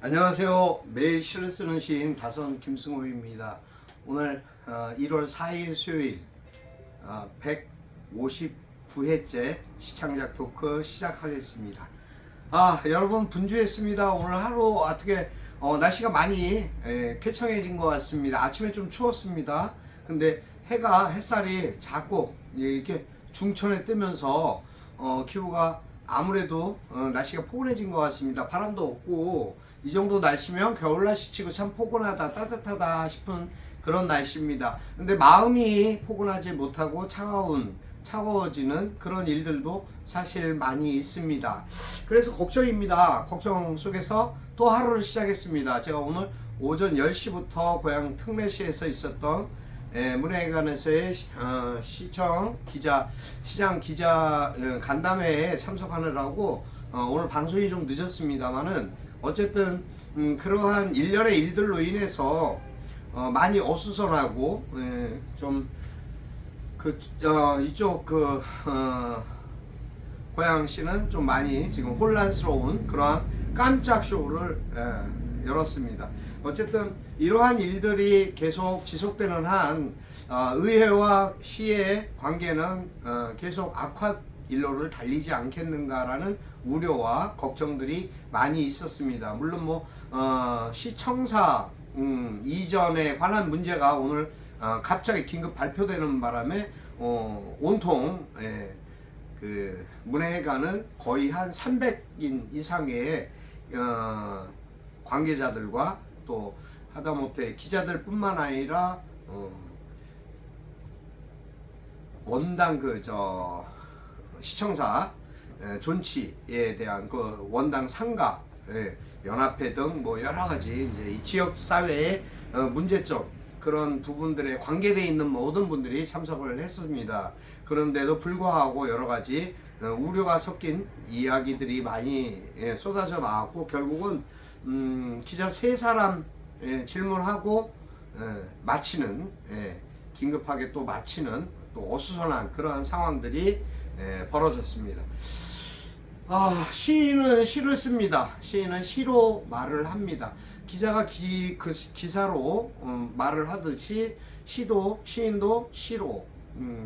안녕하세요. 매일 시를 쓰는 시인 다선 김승호입니다. 오늘 1월 4일 수요일 159회째 시창작 토크 시작하겠습니다. 여러분 분주했습니다. 오늘 하루 어떻게 날씨가 많이 쾌청해진 것 같습니다. 아침에 좀 추웠습니다. 근데 햇살이 자꾸 이렇게 중천에 뜨면서 기후가 아무래도 날씨가 포근해진 것 같습니다. 바람도 없고 이 정도 날씨면 겨울날씨 치고 참 포근하다 따뜻하다 싶은 그런 날씨입니다. 근데 마음이 포근하지 못하고 차가워지는 그런 일들도 사실 많이 있습니다. 그래서 걱정입니다. 걱정 속에서 또 하루를 시작했습니다. 제가 오늘 오전 10시부터 고향 특례시에서 있었던 문화회관에서의 시장 기자 간담회에 참석하느라고 오늘 방송이 좀 늦었습니다만은 어쨌든 그러한 일련의 일들로 인해서 많이 어수선하고 좀 이쪽 고양시는 좀 많이 지금 혼란스러운 그러한 깜짝 쇼를 열었습니다. 어쨌든 이러한 일들이 계속 지속되는 한 의회와 시의 관계는 계속 악화 일로를 달리지 않겠는가라는 우려와 걱정들이 많이 있었습니다. 물론 시청사 이전에 관한 문제가 오늘 갑자기 긴급 발표되는 바람에 온통 그 문회회관은 거의 한 300인 이상의 관계자들과 또 하다못해 기자들뿐만 아니라 원당 시청사 존치에 대한 그 원당 상가 연합회 등 여러 가지 이제 이 지역 사회의 문제점 그런 부분들에 관계되어 있는 모든 분들이 참석을 했습니다. 그런데도 불구하고 여러 가지 우려가 섞인 이야기들이 많이 쏟아져 나왔고 결국은 기자 3사람 질문하고 마치는 긴급하게 또 마치는 또 어수선한 그러한 상황들이 벌어졌습니다. 시인은 시를 씁니다. 시인은 시로 말을 합니다. 기자가 기사로 말을 하듯이 시인도 시로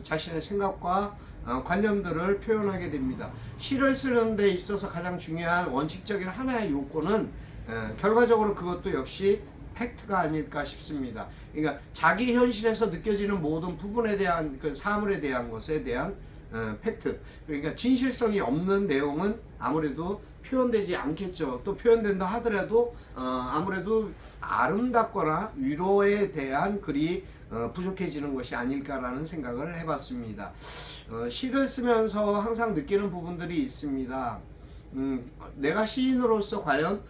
자신의 생각과 관념들을 표현하게 됩니다. 시를 쓰는 데 있어서 가장 중요한 원칙적인 하나의 요건은 결과적으로 그것도 역시 팩트가 아닐까 싶습니다. 그러니까 자기 현실에서 느껴지는 모든 부분에 대한 그 사물에 대한 것에 대한 팩트, 그러니까 진실성이 없는 내용은 아무래도 표현되지 않겠죠. 또 표현된다 하더라도 아무래도 아름답거나 위로에 대한 글이 부족해지는 것이 아닐까라는 생각을 해봤습니다. 시를 쓰면서 항상 느끼는 부분들이 있습니다. 내가 시인으로서 과연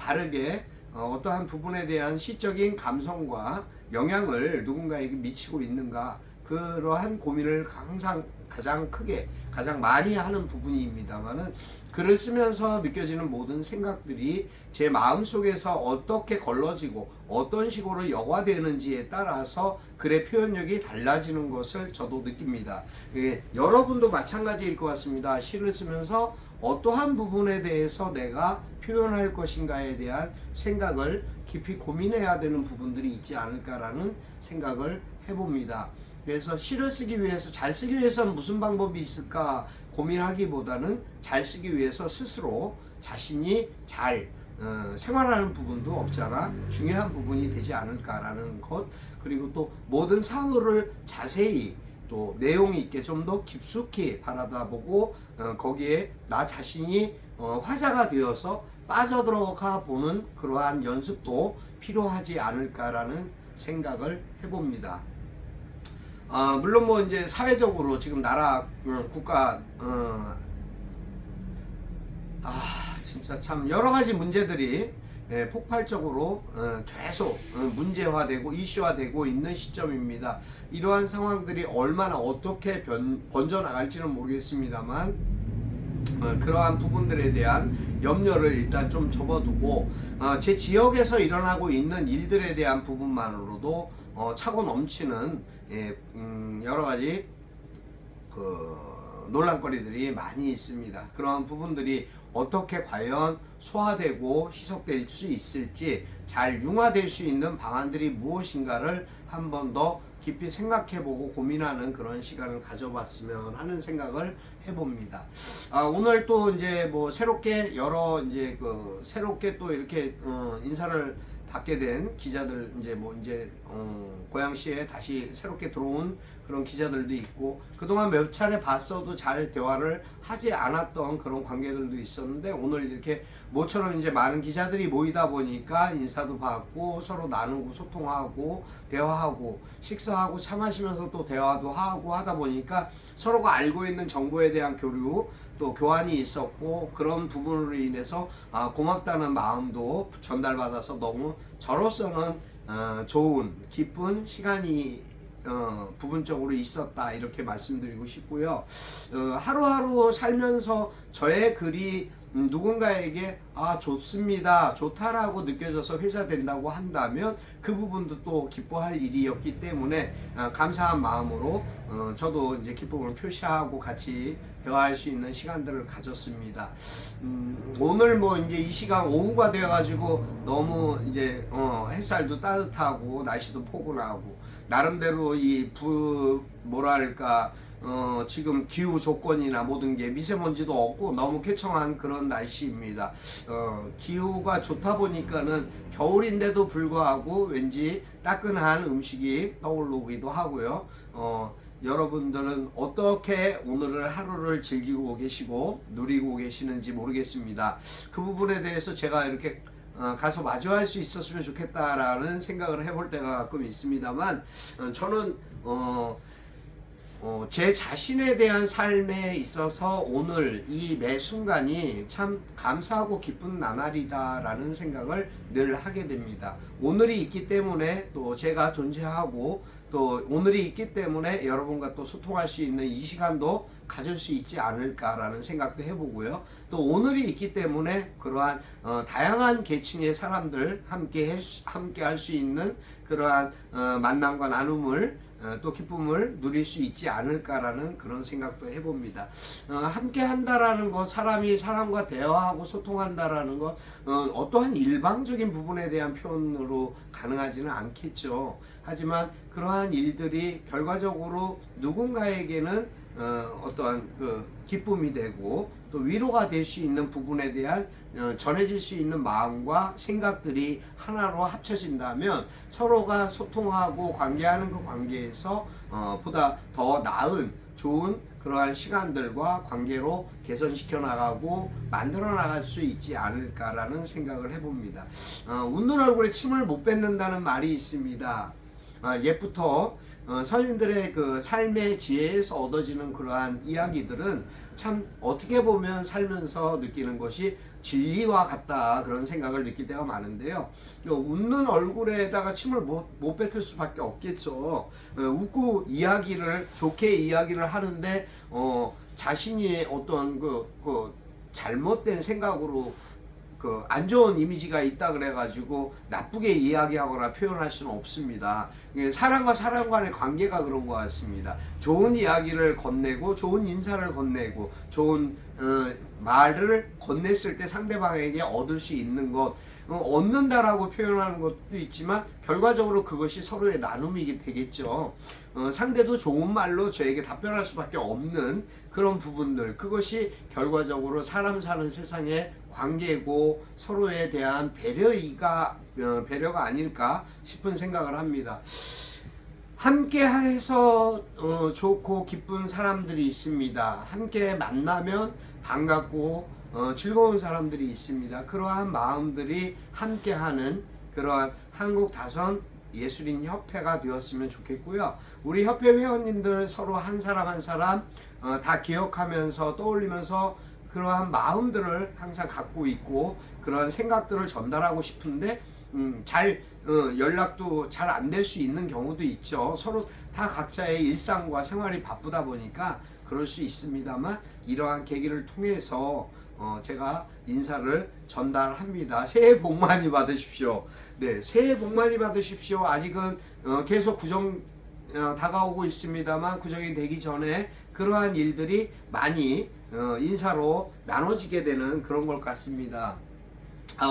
바르게 어떠한 부분에 대한 시적인 감성과 영향을 누군가에게 미치고 있는가, 그러한 고민을 항상 가장 크게 가장 많이 하는 부분입니다만은 글을 쓰면서 느껴지는 모든 생각들이 제 마음속에서 어떻게 걸러지고 어떤 식으로 여과되는지에 따라서 글의 표현력이 달라지는 것을 저도 느낍니다. 여러분도 마찬가지일 것 같습니다. 시를 쓰면서 어떠한 부분에 대해서 내가 표현할 것인가에 대한 생각을 깊이 고민해야 되는 부분들이 있지 않을까라는 생각을 해봅니다. 그래서 시를 쓰기 위해서 잘 쓰기 위해서는 무슨 방법이 있을까 고민하기보다는 잘 쓰기 위해서 스스로 자신이 잘 생활하는 부분도 없잖아 중요한 부분이 되지 않을까라는 것, 그리고 또 모든 사물을 자세히 또 내용이 있게 좀 더 깊숙이 바라다보고 거기에 나 자신이 화자가 되어서 빠져들어가 보는 그러한 연습도 필요하지 않을까라는 생각을 해봅니다. 물론 이제 사회적으로 지금 나라 국가 진짜 참 여러 가지 문제들이 폭발적으로 계속 문제화되고 이슈화되고 있는 시점입니다. 이러한 상황들이 얼마나 어떻게 번져나갈지는 모르겠습니다만 그러한 부분들에 대한 염려를 일단 좀 접어두고 제 지역에서 일어나고 있는 일들에 대한 부분만으로도 차고 넘치는 여러 가지 논란거리들이 많이 있습니다. 그러한 부분들이 어떻게 과연 소화되고 희석될 수 있을지, 잘 융화될 수 있는 방안들이 무엇인가를 한 번 더 깊이 생각해보고 고민하는 그런 시간을 가져봤으면 하는 생각을 해봅니다. 오늘 또 이제 뭐 새롭게 새롭게 또 이렇게 인사를 받게 된 기자들, 고양시에 다시 새롭게 들어온 그런 기자들도 있고, 그동안 몇 차례 봤어도 잘 대화를 하지 않았던 그런 관계들도 있었는데, 오늘 이렇게 모처럼 이제 많은 기자들이 모이다 보니까 인사도 받고 서로 나누고 소통하고 대화하고 식사하고 차 마시면서 또 대화도 하고 하다 보니까 서로가 알고 있는 정보에 대한 교류 또 교환이 있었고, 그런 부분으로 인해서 고맙다는 마음도 전달받아서 너무 저로서는 좋은 기쁜 시간이 부분적으로 있었다, 이렇게 말씀드리고 싶고요. 하루하루 살면서 저의 글이 누군가에게 좋습니다, 좋다라고 느껴져서 회자된다고 한다면 그 부분도 또 기뻐할 일이었기 때문에 감사한 마음으로 저도 이제 기쁨을 표시하고 같이 대화할 수 있는 시간들을 가졌습니다. 오늘 뭐 이제 이 시간 오후가 되어가지고 너무 이제 햇살도 따뜻하고 날씨도 포근하고 나름대로 지금 기후 조건이나 모든 게 미세먼지도 없고 너무 쾌청한 그런 날씨입니다. 기후가 좋다 보니까는 겨울인데도 불구하고 왠지 따끈한 음식이 떠오르기도 하고요. 여러분들은 어떻게 오늘을 하루를 즐기고 계시고 누리고 계시는지 모르겠습니다. 그 부분에 대해서 제가 이렇게 가서 마주할 수 있었으면 좋겠다라는 생각을 해볼 때가 가끔 있습니다만, 저는 제 자신에 대한 삶에 있어서 오늘 이 매 순간이 참 감사하고 기쁜 나날이다라는 생각을 늘 하게 됩니다. 오늘이 있기 때문에 또 제가 존재하고, 또 오늘이 있기 때문에 여러분과 또 소통할 수 있는 이 시간도 가질 수 있지 않을까라는 생각도 해보고요. 또 오늘이 있기 때문에 그러한 다양한 계층의 사람들 함께 할 수 있는 그러한 만남과 나눔을 또 기쁨을 누릴 수 있지 않을까라는 그런 생각도 해봅니다. 함께 한다라는 것, 사람이 사람과 대화하고 소통한다라는 것, 어떠한 일방적인 부분에 대한 표현으로 가능하지는 않겠죠. 하지만 그러한 일들이 결과적으로 누군가에게는 어떠한 기쁨이 되고 또 위로가 될 수 있는 부분에 대한 전해질 수 있는 마음과 생각들이 하나로 합쳐진다면 서로가 소통하고 관계하는 그 관계에서 보다 더 나은 좋은 그러한 시간들과 관계로 개선시켜 나가고 만들어 나갈 수 있지 않을까라는 생각을 해봅니다. 웃는 얼굴에 침을 못 뱉는다는 말이 있습니다. 옛부터 선인들의 그 삶의 지혜에서 얻어지는 그러한 이야기들은 참 어떻게 보면 살면서 느끼는 것이 진리와 같다, 그런 생각을 느낄 때가 많은데요. 웃는 얼굴에다가 침을 못 뱉을 수밖에 없겠죠. 웃고 좋게 이야기를 하는데 자신이 어떤 잘못된 생각으로 안 좋은 이미지가 있다 그래가지고 나쁘게 이야기하거나 표현할 수는 없습니다. 사람과 사람 간의 관계가 그런 것 같습니다. 좋은 이야기를 건네고 좋은 인사를 건네고 좋은 말을 건넸을 때 상대방에게 얻을 수 있는 것, 얻는다라고 표현하는 것도 있지만 결과적으로 그것이 서로의 나눔이 되겠죠. 상대도 좋은 말로 저에게 답변할 수밖에 없는 그런 부분들, 그것이 결과적으로 사람 사는 세상의 관계고 서로에 대한 배려가 아닐까 싶은 생각을 합니다. 함께 해서 좋고 기쁜 사람들이 있습니다. 함께 만나면 반갑고 즐거운 사람들이 있습니다. 그러한 마음들이 함께하는 그러한 한국다선 예술인 협회가 되었으면 좋겠고요. 우리 협회 회원님들 서로 한 사람 한 사람 다 기억하면서 떠올리면서 그러한 마음들을 항상 갖고 있고 그러한 생각들을 전달하고 싶은데 연락도 잘 안 될 수 있는 경우도 있죠. 서로 다 각자의 일상과 생활이 바쁘다 보니까 그럴 수 있습니다만, 이러한 계기를 통해서 제가 인사를 전달합니다. 새해 복 많이 받으십시오. 네, 새해 복 많이 받으십시오. 아직은 계속 구정 다가오고 있습니다만, 구정이 되기 전에 그러한 일들이 많이 인사로 나눠지게 되는 그런 것 같습니다.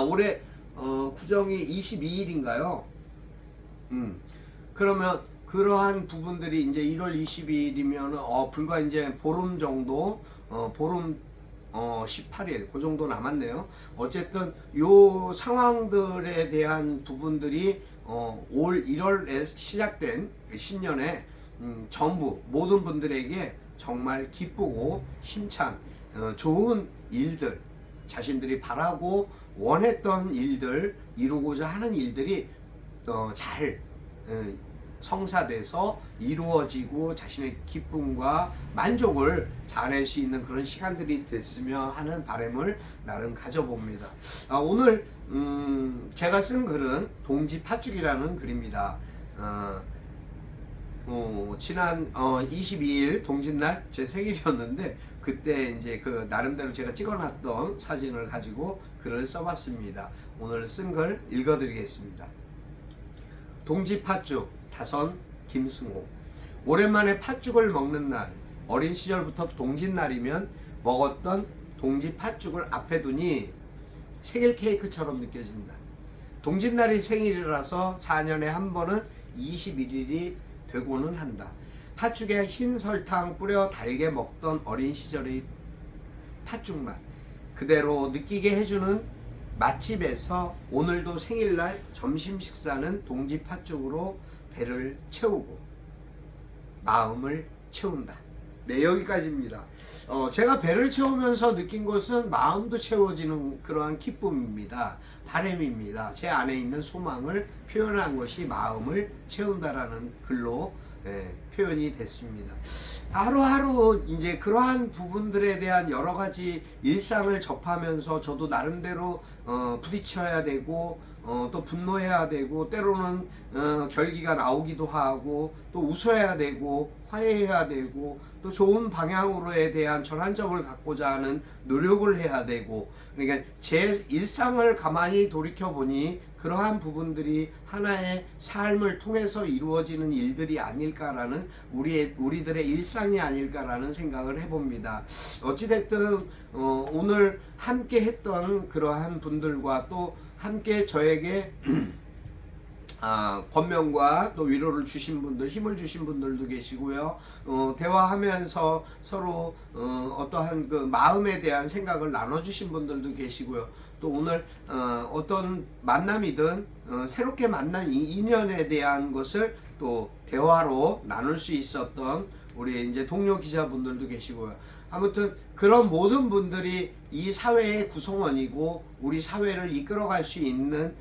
올해 구정이 22일인가요? 그러면 그러한 부분들이 이제 1월 22일이면 불과 이제 보름 정도, 보름 18일 그 정도 남았네요. 어쨌든 요 상황들에 대한 부분들이 올 1월에 시작된 신년에 전부 모든 분들에게 정말 기쁘고 힘찬 좋은 일들, 자신들이 바라고 원했던 일들, 이루고자 하는 일들이 잘 성사돼서 이루어지고 자신의 기쁨과 만족을 잘할 수 있는 그런 시간들이 됐으면 하는 바람을 나름 가져봅니다. 오늘 제가 쓴 글은 동지 팥죽이라는 글입니다. 지난 22일 동짓날 제 생일이었는데 그때 이제 그 나름대로 제가 찍어놨던 사진을 가지고 글을 써봤습니다. 오늘 쓴 글 읽어드리겠습니다. 동지 팥죽 다선 김승호. 오랜만에 팥죽을 먹는 날. 어린 시절부터 동짓날이면 먹었던 동지 팥죽을 앞에 두니 생일 케이크처럼 느껴진다. 동짓날이 생일이라서 4년에 한 번은 21일이 되고는 한다. 팥죽에 흰 설탕 뿌려 달게 먹던 어린 시절의 팥죽 맛 그대로 느끼게 해주는 맛집에서 오늘도 생일날 점심 식사는 동지 팥죽으로 배를 채우고 마음을 채운다. 네, 여기까지입니다. 제가 배를 채우면서 느낀 것은 마음도 채워지는 그러한 기쁨입니다. 바람입니다. 제 안에 있는 소망을 표현한 것이 마음을 채운다라는 글로 표현이 됐습니다. 하루하루 이제 그러한 부분들에 대한 여러 가지 일상을 접하면서 저도 나름대로 부딪혀야 되고 또 분노해야 되고 때로는 결기가 나오기도 하고 또 웃어야 되고 화해해야 되고 또 좋은 방향으로에 대한 전환점을 갖고자 하는 노력을 해야 되고 그러니까 제 일상을 가만히 돌이켜 보니 그러한 부분들이 하나의 삶을 통해서 이루어지는 일들이 아닐까라는 우리들의 일상이 아닐까라는 생각을 해봅니다. 어찌됐든 오늘 함께 했던 그러한 분들과 또 함께 저에게 권면과 또 위로를 주신 분들, 힘을 주신 분들도 계시고요. 대화하면서 서로 어떠한 그 마음에 대한 생각을 나눠주신 분들도 계시고요. 또 오늘 어떤 만남이든 새롭게 만난 인연에 대한 것을 또 대화로 나눌 수 있었던 우리 이제 동료 기자분들도 계시고요. 아무튼 그런 모든 분들이 이 사회의 구성원이고 우리 사회를 이끌어갈 수 있는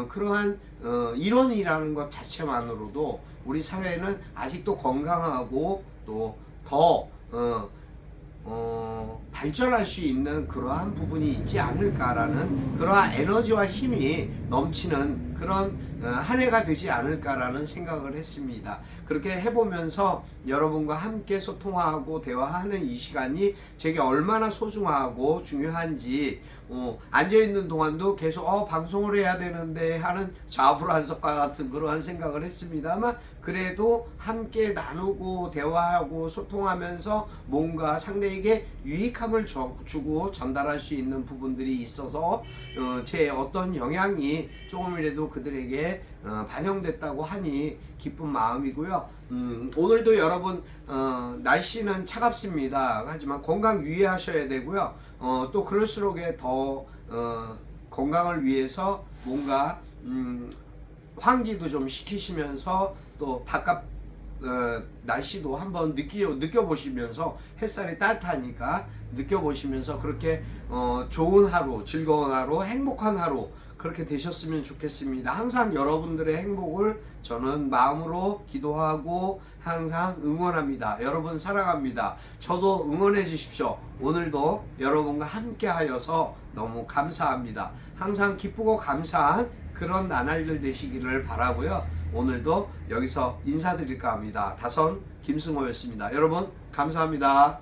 그러한 일원이라는 것 자체만으로도 우리 사회는 아직도 건강하고 또 더 발전할 수 있는 그러한 부분이 있지 않을까라는 그러한 에너지와 힘이 넘치는 그런 한 해가 되지 않을까라는 생각을 했습니다. 그렇게 해보면서 여러분과 함께 소통하고 대화하는 이 시간이 제게 얼마나 소중하고 중요한지 앉아있는 동안도 계속 방송을 해야 되는데 하는 좌불안석과 같은 그러한 생각을 했습니다만 그래도 함께 나누고 대화하고 소통하면서 뭔가 상대에게 유익함을 주고 전달할 수 있는 부분들이 있어서 제 어떤 영향이 조금이라도 그들에게 반영됐다고 하니 기쁜 마음이고요. 오늘도 여러분 날씨는 차갑습니다. 하지만 건강 유의하셔야 되고요. 또 그럴수록에 더 건강을 위해서 뭔가 환기도 좀 시키시면서 또 바깥 날씨도 한번 느껴보시면서 햇살이 따뜻하니까 느껴보시면서 그렇게 좋은 하루, 즐거운 하루, 행복한 하루 그렇게 되셨으면 좋겠습니다. 항상 여러분들의 행복을 저는 마음으로 기도하고 항상 응원합니다. 여러분 사랑합니다. 저도 응원해 주십시오. 오늘도 여러분과 함께 하여서 너무 감사합니다. 항상 기쁘고 감사한 그런 나날들 되시기를 바라고요. 오늘도 여기서 인사드릴까 합니다. 다선 김승호였습니다. 여러분 감사합니다.